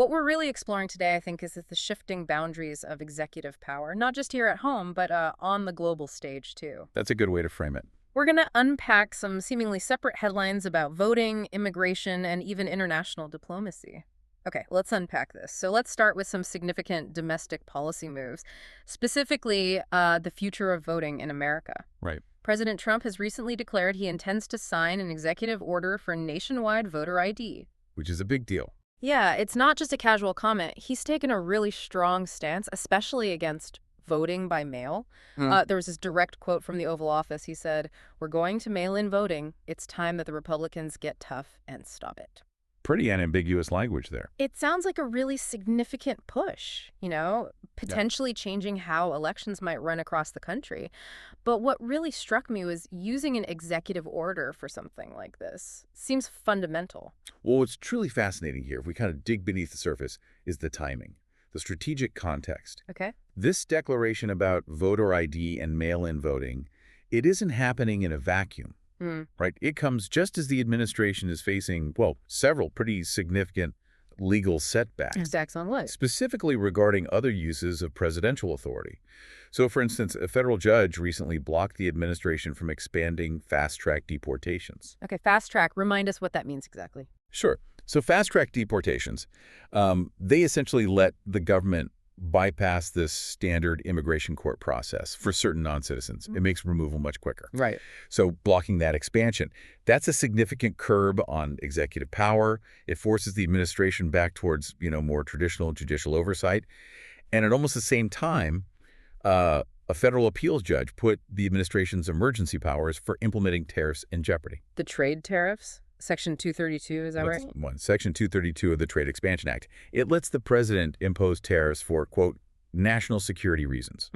What we're really exploring today, I think, is the shifting boundaries of executive power, not just here at home, but on the global stage, too. That's a good way to frame it. We're going to unpack some seemingly separate headlines about voting, immigration, and even international diplomacy. Okay, let's unpack this. So let's start with some significant domestic policy moves, specifically the future of voting in America. Right. President Trump has recently declared he intends to sign an executive order for nationwide voter ID. Which is a big deal. Yeah, it's not just a casual comment. He's taken a really strong stance, especially against voting by mail. There was this direct quote from the Oval Office. He said, "We're going to mail-in voting. It's time that the Republicans get tough and stop it." Pretty unambiguous language there. It sounds like a really significant push, Yeah. potentially changing how elections might run across the country. But what really struck me was using an executive order for something like this seems fundamental. Well, what's truly fascinating here, if we kind of dig beneath the surface, is the timing, the strategic context. Okay. This declaration about voter ID and mail-in voting, it isn't happening in a vacuum. Right? It comes just as the administration is facing, well, several pretty significant legal setbacks, Stacks on what? specifically regarding other uses of presidential authority. So, for instance, a federal judge recently blocked the administration from expanding fast-track deportations. Okay, fast track. Remind us what that means exactly. Sure. So fast-track deportations, they essentially let the government bypass this standard immigration court process for certain non-citizens. It makes removal much quicker. Right. So blocking that expansion, that's a significant curb on executive power. It forces the administration back towards, more traditional judicial oversight. And at almost the same time, a federal appeals judge put the administration's emergency powers for implementing tariffs in jeopardy. The trade tariffs? Section 232, is that That's right? one. Section 232 of the Trade Expansion Act. It lets the president impose tariffs for, quote, national security reasons.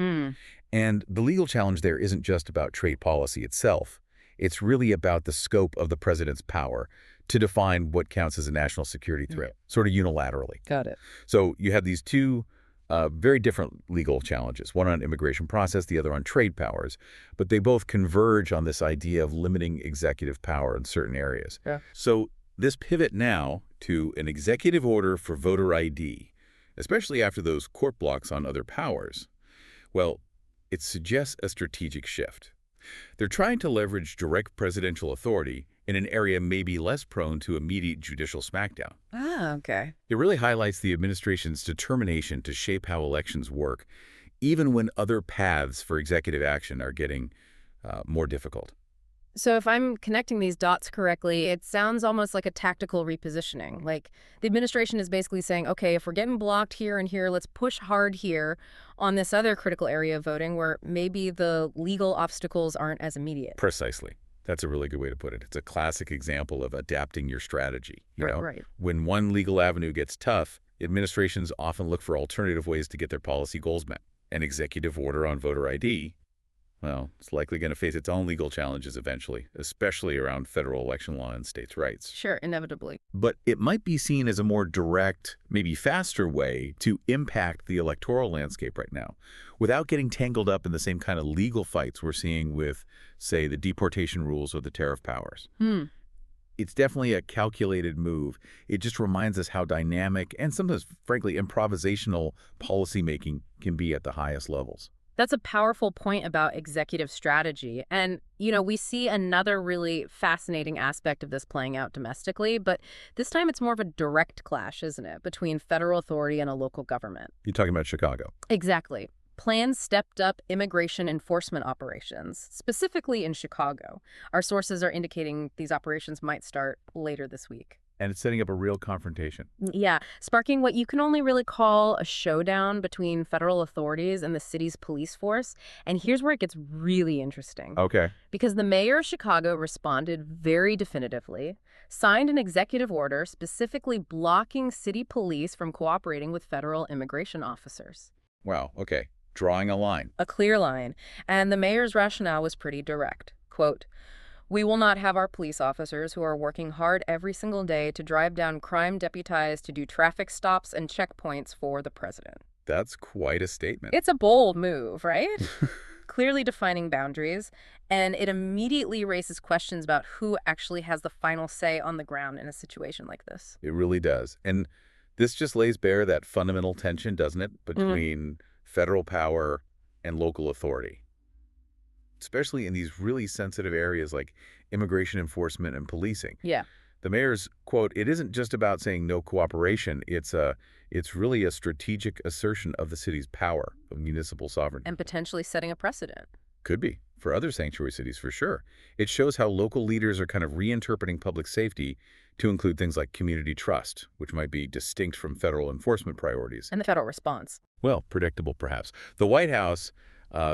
And the legal challenge there isn't just about trade policy itself. It's really about the scope of the president's power to define what counts as a national security threat, sort of unilaterally. Got it. So you have these two very different legal challenges, one on immigration process, the other on trade powers, but they both converge on this idea of limiting executive power in certain areas. Yeah. So this pivot now to an executive order for voter ID, especially after those court blocks on other powers, well, it suggests a strategic shift. They're trying to leverage direct presidential authority in an area maybe less prone to immediate judicial smackdown. Ah, okay. It really highlights the administration's determination to shape how elections work, even when other paths for executive action are getting more difficult. So if I'm connecting these dots correctly, it sounds almost like a tactical repositioning. Like the administration is basically saying, okay, if we're getting blocked here and here, let's push hard here on this other critical area of voting where maybe the legal obstacles aren't as immediate. Precisely. That's a really good way to put it. It's a classic example of adapting your strategy. Right. When one legal avenue gets tough, administrations often look for alternative ways to get their policy goals met. An executive order on voter ID, well, it's likely going to face its own legal challenges eventually, especially around federal election law and states' rights. Sure, inevitably. But it might be seen as a more direct, maybe faster way to impact the electoral landscape right now without getting tangled up in the same kind of legal fights we're seeing with, say, the deportation rules or the tariff powers. It's definitely a calculated move. It just reminds us how dynamic and sometimes, frankly, improvisational policymaking can be at the highest levels. That's a powerful point about executive strategy. And, we see another really fascinating aspect of this playing out domestically, but this time it's more of a direct clash, isn't it, between federal authority and a local government? You're talking about Chicago. Exactly. Plans stepped up immigration enforcement operations, specifically in Chicago. Our sources are indicating these operations might start later this week. And it's setting up a real confrontation. Yeah, sparking what you can only really call a showdown between federal authorities and the city's police force. And here's where it gets really interesting. Okay. Because the mayor of Chicago responded very definitively, signed an executive order specifically blocking city police from cooperating with federal immigration officers. Wow. Okay. Drawing a line. A clear line. And the mayor's rationale was pretty direct. Quote, "We will not have our police officers who are working hard every single day to drive down crime deputized to do traffic stops and checkpoints for the president." That's quite a statement. It's a bold move, right? Clearly defining boundaries, and it immediately raises questions about who actually has the final say on the ground in a situation like this. It really does. And This just lays bare that fundamental tension, doesn't it, Mm, between federal power and local authority, especially in these really sensitive areas like immigration enforcement and policing. yeah, The mayor's quote, "It isn't just about saying no cooperation, it's really a strategic assertion of the city's power of municipal sovereignty." and potentially setting a precedent. Could be for other sanctuary cities for sure. It shows how local leaders are kind of reinterpreting public safety to include things like community trust, which might be distinct from federal enforcement priorities. And the federal response. Well, predictable perhaps. The White House,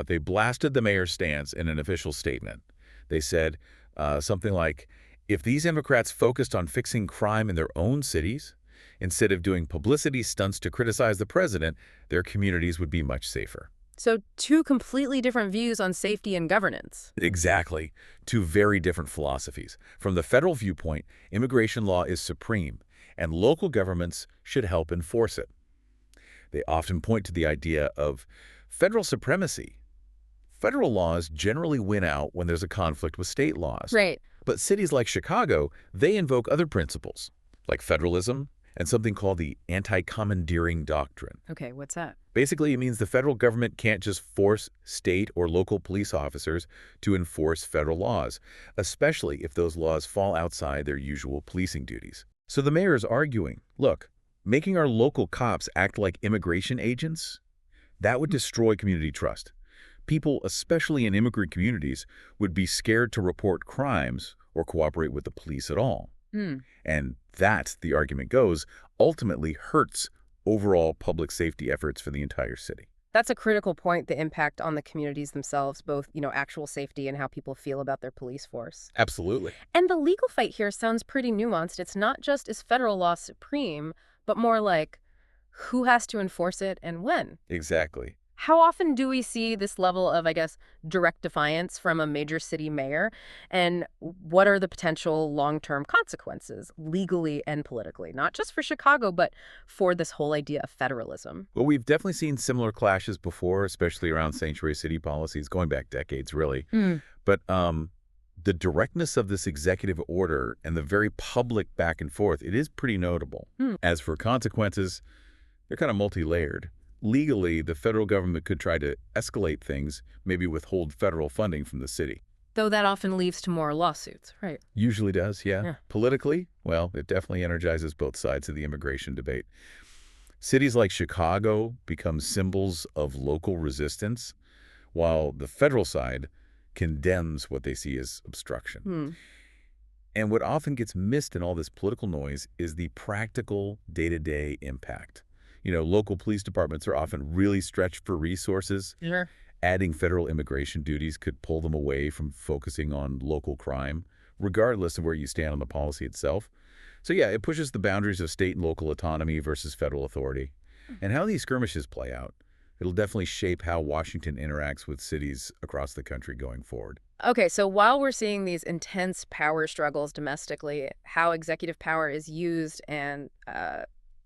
they blasted the mayor's stance in an official statement. They said something like, if these Democrats focused on fixing crime in their own cities, instead of doing publicity stunts to criticize the president, their communities would be much safer. So two completely different views on safety and governance. Exactly. Two very different philosophies. From the federal viewpoint, immigration law is supreme, and local governments should help enforce it. They often point to the idea of federal supremacy. Federal laws generally win out when there's a conflict with state laws. Right. But cities like Chicago, they invoke other principles, like federalism and something called the anti-commandeering doctrine. Okay, what's that? Basically, it means the federal government can't just force state or local police officers to enforce federal laws, especially if those laws fall outside their usual policing duties. So the mayor is arguing, look, making our local cops act like immigration agents, that would destroy community trust. People, especially in immigrant communities, would be scared to report crimes or cooperate with the police at all. Hmm. And that, the argument goes, ultimately hurts overall public safety efforts for the entire city. That's a critical point, the impact on the communities themselves, both, actual safety and how people feel about their police force. Absolutely. And the legal fight here sounds pretty nuanced. It's not just is federal law supreme, but more like who has to enforce it and when. Exactly. How often do we see this level of, I guess, direct defiance from a major city mayor? And what are the potential long-term consequences, legally and politically? Not just for Chicago, but for this whole idea of federalism. Well, we've definitely seen similar clashes before, especially around sanctuary city policies, going back decades, really. Mm. But the directness of this executive order and the very public back and forth, it is pretty notable. Mm. As for consequences, they're kind of multi-layered. Legally, the federal government could try to escalate things, maybe withhold federal funding from the city. Though that often leads to more lawsuits, right? Usually does, yeah. Yeah. Politically, well, it definitely energizes both sides of the immigration debate. Cities like Chicago become symbols of local resistance, while the federal side condemns what they see as obstruction. Hmm. And what often gets missed in all this political noise is the practical day-to-day impact. Local police departments are often really stretched for resources. Sure. Adding federal immigration duties could pull them away from focusing on local crime, regardless of where you stand on the policy itself. So yeah, it pushes the boundaries of state and local autonomy versus federal authority. And how these skirmishes play out, it'll definitely shape how Washington interacts with cities across the country going forward. Okay, so while we're seeing these intense power struggles domestically, how executive power is used and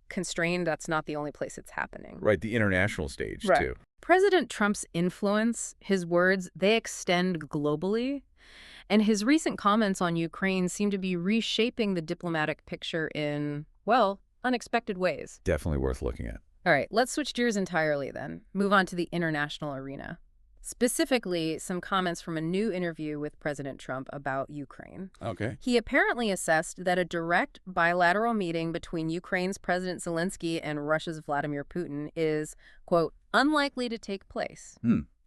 constrained, that's not the only place it's happening. Right, the international stage, Right. too. President Trump's influence, his words, they extend globally. And his recent comments on Ukraine seem to be reshaping the diplomatic picture in, well, unexpected ways. Definitely worth looking at. All right, let's switch gears entirely then. Move on to the international arena. Specifically, some comments from a new interview with President Trump about Ukraine. Okay. He apparently assessed that a direct bilateral meeting between Ukraine's President Zelensky and Russia's Vladimir Putin is, quote, unlikely to take place.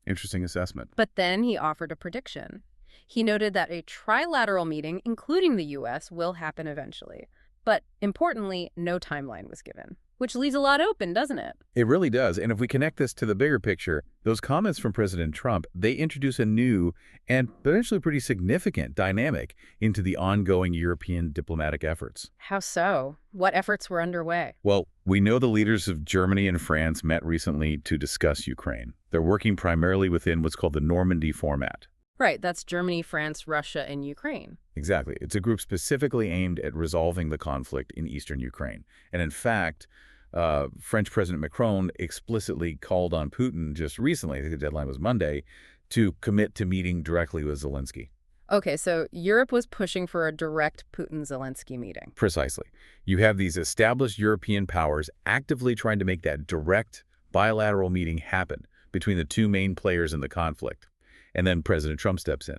Interesting assessment. But then he offered a prediction. He noted that a trilateral meeting, including the U.S., will happen eventually. But importantly, no timeline was given, which leaves a lot open, doesn't it? It really does. And if we connect this to the bigger picture, those comments from President Trump, they introduce a new and potentially pretty significant dynamic into the ongoing European diplomatic efforts. How so? What efforts were underway? Well, we know the leaders of Germany and France met recently to discuss Ukraine. They're working primarily within what's called the Normandy format. Right, that's Germany, France, Russia, and Ukraine. Exactly. It's a group specifically aimed at resolving the conflict in eastern Ukraine. And in fact, French President Macron explicitly called on Putin just recently, I think the deadline was Monday, to commit to meeting directly with Zelensky. Okay, so Europe was pushing for a direct Putin-Zelensky meeting. Precisely. You have these established European powers actively trying to make that direct bilateral meeting happen between the two main players in the conflict. And then President Trump steps in.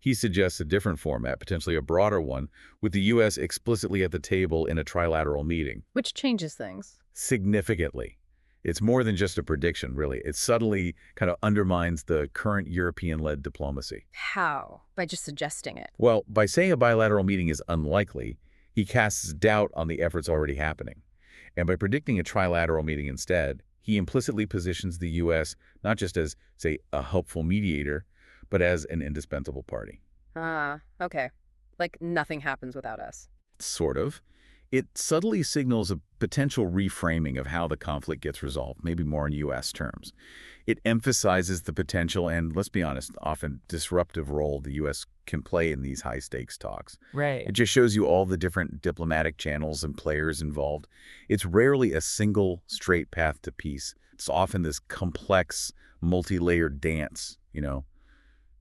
He suggests a different format, potentially a broader one, with the U.S. explicitly at the table in a trilateral meeting. Which changes things. Significantly. It's more than just a prediction, really. It subtly kind of undermines the current European-led diplomacy. How? By just suggesting it. Well, by saying a bilateral meeting is unlikely, he casts doubt on the efforts already happening. And by predicting a trilateral meeting instead, he implicitly positions the U.S. not just as, say, a helpful mediator, but as an indispensable party. Ah, okay. Like nothing happens without us. Sort of. It subtly signals a potential reframing of how the conflict gets resolved, maybe more in U.S. terms. It emphasizes the potential and, let's be honest, often disruptive role the U.S. can play in these high-stakes talks. Right. It just shows you all the different diplomatic channels and players involved. It's rarely a single, straight path to peace. It's often this complex, multi-layered dance,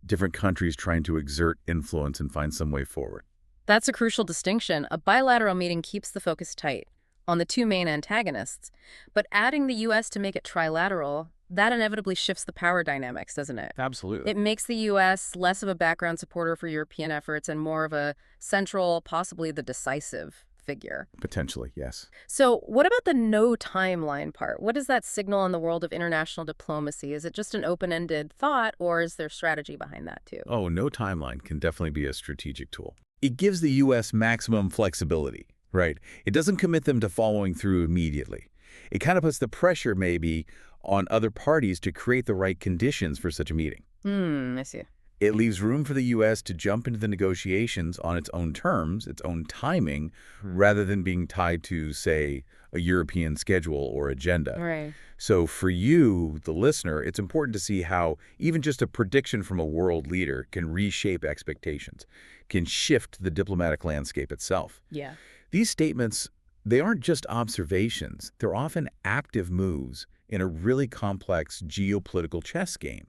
different countries trying to exert influence and find some way forward. That's a crucial distinction. A bilateral meeting keeps the focus tight on the two main antagonists, but adding the U.S. to make it trilateral, that inevitably shifts the power dynamics, doesn't it? Absolutely. It makes the U.S. less of a background supporter for European efforts and more of a central, possibly the decisive figure. Potentially, yes. So what about the no timeline part? What does that signal in the world of international diplomacy? Is it just an open-ended thought, or is there strategy behind that too? Oh, no timeline can definitely be a strategic tool. It gives the U.S. maximum flexibility, right? It doesn't commit them to following through immediately. It kind of puts the pressure, maybe, on other parties to create the right conditions for such a meeting. I see. It leaves room for the U.S. to jump into the negotiations on its own terms, its own timing, rather than being tied to, say, a European schedule or agenda. Right. So for you, the listener, it's important to see how even just a prediction from a world leader can reshape expectations, can shift the diplomatic landscape itself. Yeah. These statements, they aren't just observations. They're often active moves in a really complex geopolitical chess game.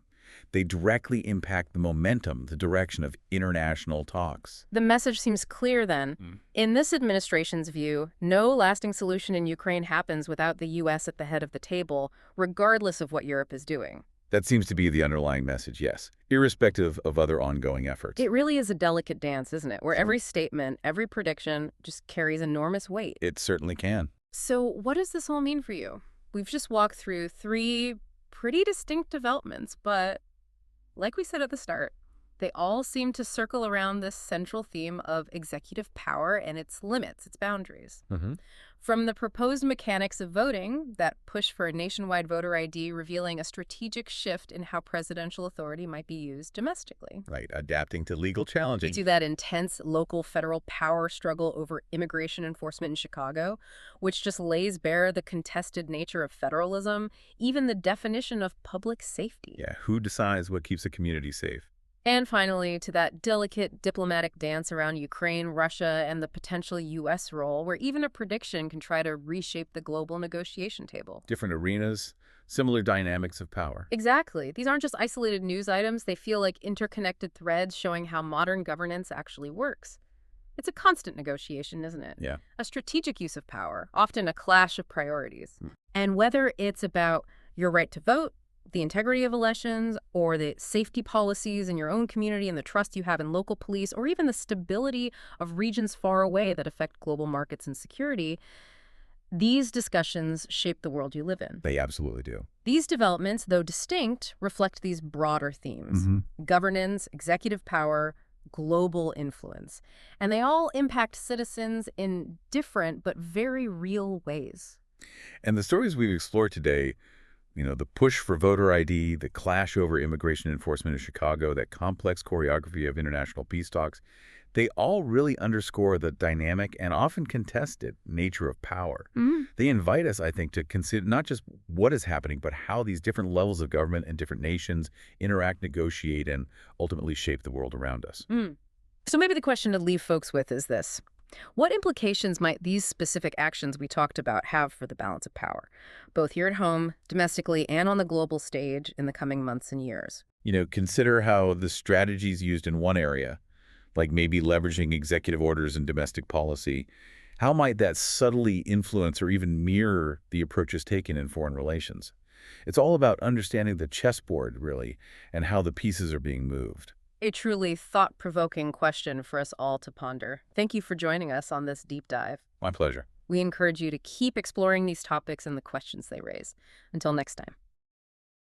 They directly impact the momentum, the direction of international talks. The message seems clear then. In this administration's view, no lasting solution in Ukraine happens without the U.S. at the head of the table, regardless of what Europe is doing. That seems to be the underlying message, yes, irrespective of other ongoing efforts. It really is a delicate dance, isn't it? Where every statement, every prediction just carries enormous weight. It certainly can. So what does this all mean for you? We've just walked through three pretty distinct developments, but like we said at the start, they all seem to circle around this central theme of executive power and its limits, its boundaries. From the proposed mechanics of voting that push for a nationwide voter ID revealing a strategic shift in how presidential authority might be used domestically. Right, adapting to legal challenging. To that intense local federal power struggle over immigration enforcement in Chicago, which just lays bare the contested nature of federalism, even the definition of public safety. Yeah, who decides what keeps a community safe? And finally, to that delicate diplomatic dance around Ukraine, Russia, and the potential U.S. role, where even a prediction can try to reshape the global negotiation table. Different arenas, similar dynamics of power. Exactly. These aren't just isolated news items. They feel like interconnected threads showing how modern governance actually works. It's a constant negotiation, isn't it? Yeah. A strategic use of power, often a clash of priorities. And whether it's about your right to vote, the integrity of elections, or the safety policies in your own community and the trust you have in local police, or even the stability of regions far away that affect global markets and security, these discussions shape the world you live in. They absolutely do. These developments, though distinct, reflect these broader themes: governance, executive power, global influence. And they all impact citizens in different but very real ways. And the stories we've explored today, the push for voter ID, the clash over immigration enforcement in Chicago, that complex choreography of international peace talks, they all really underscore the dynamic and often contested nature of power. They invite us, I think, to consider not just what is happening, but how these different levels of government and different nations interact, negotiate, and ultimately shape the world around us. So maybe the question to leave folks with is this: what implications might these specific actions we talked about have for the balance of power, both here at home, domestically, and on the global stage in the coming months and years? Consider how the strategies used in one area like maybe leveraging executive orders in domestic policy, how might that subtly influence or even mirror the approaches taken in foreign relations? It's all about understanding the chessboard, really, and how the pieces are being moved. A truly thought-provoking question for us all to ponder. Thank you for joining us on this deep dive. My pleasure. We encourage you to keep exploring these topics and the questions they raise. Until next time.